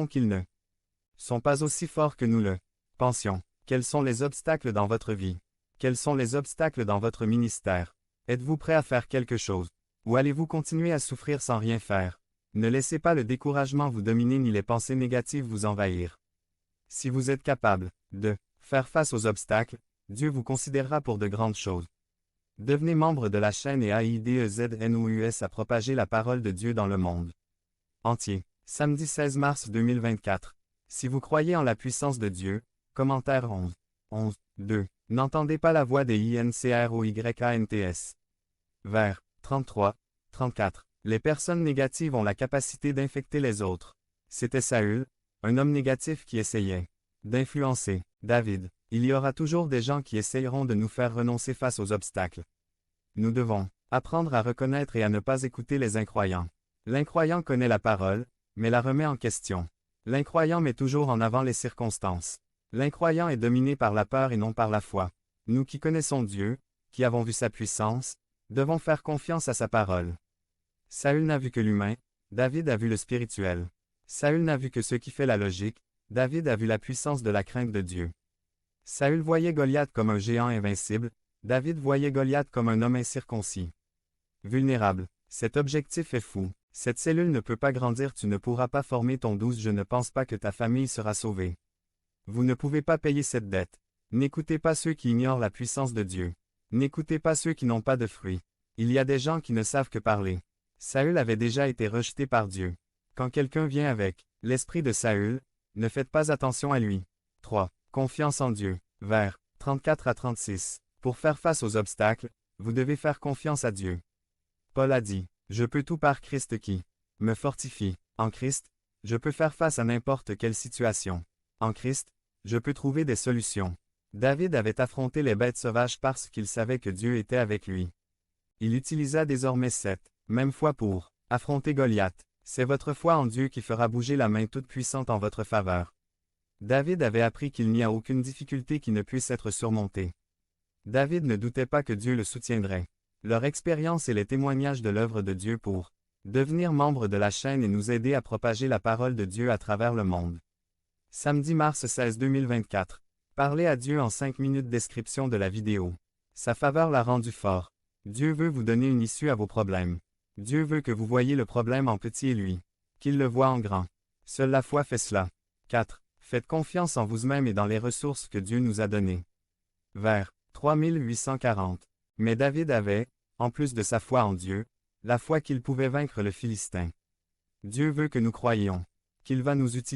qu'ils ne sont pas aussi forts que nous le pensions. Quels sont les obstacles dans votre vie? Quels sont les obstacles dans votre ministère? Êtes-vous prêt à faire quelque chose? Ou allez-vous continuer à souffrir sans rien faire? Ne laissez pas le découragement vous dominer ni les pensées négatives vous envahir. Si vous êtes capable de faire face aux obstacles, Dieu vous considérera pour de grandes choses. Devenez membre de la chaîne et aidez-nous à propager la parole de Dieu dans le monde entier. Samedi 16 mars 2024. Si vous croyez en la puissance de Dieu, commentaire 11.2. N'entendez pas la voix des INCROYANTS. Vers 33-34. Les personnes négatives ont la capacité d'infecter les autres. C'était Saül, un homme négatif qui essayait d'influencer David. Il y aura toujours des gens qui essayeront de nous faire renoncer face aux obstacles. Nous devons apprendre à reconnaître et à ne pas écouter les incroyants. L'incroyant connaît la parole, mais la remet en question. L'incroyant met toujours en avant les circonstances. L'incroyant est dominé par la peur et non par la foi. Nous qui connaissons Dieu, qui avons vu sa puissance, devons faire confiance à sa parole. Saül n'a vu que l'humain, David a vu le spirituel. Saül n'a vu que ce qui fait la logique, David a vu la puissance de la crainte de Dieu. Saül voyait Goliath comme un géant invincible, David voyait Goliath comme un homme incirconcis. Vulnérable. Cet objectif est fou. Cette cellule ne peut pas grandir, tu ne pourras pas former ton 12, je ne pense pas que ta famille sera sauvée. Vous ne pouvez pas payer cette dette. N'écoutez pas ceux qui ignorent la puissance de Dieu. N'écoutez pas ceux qui n'ont pas de fruits. Il y a des gens qui ne savent que parler. Saül avait déjà été rejeté par Dieu. Quand quelqu'un vient avec l'esprit de Saül, ne faites pas attention à lui. 3. Confiance en Dieu. Vers 34 à 36. Pour faire face aux obstacles, vous devez faire confiance à Dieu. Paul a dit, « Je peux tout par Christ qui me fortifie. En Christ, je peux faire face à n'importe quelle situation. En Christ, je peux trouver des solutions. » David avait affronté les bêtes sauvages parce qu'il savait que Dieu était avec lui. Il utilisa désormais cette même foi pour affronter Goliath. C'est votre foi en Dieu qui fera bouger la main toute puissante en votre faveur. David avait appris qu'il n'y a aucune difficulté qui ne puisse être surmontée. David ne doutait pas que Dieu le soutiendrait. Leur expérience et les témoignages de l'œuvre de Dieu pour devenir membre de la chaîne et nous aider à propager la parole de Dieu à travers le monde. Samedi mars 16 2024. Parlez à Dieu en 5 minutes. Description de la vidéo. Sa faveur l'a rendu fort. Dieu veut vous donner une issue à vos problèmes. Dieu veut que vous voyiez le problème en petit et lui, qu'il le voie en grand. Seule la foi fait cela. 4. Faites confiance en vous-même et dans les ressources que Dieu nous a données. Vers 3840. Mais David avait, en plus de sa foi en Dieu, la foi qu'il pouvait vaincre le Philistin. Dieu veut que nous croyions qu'il va nous utiliser.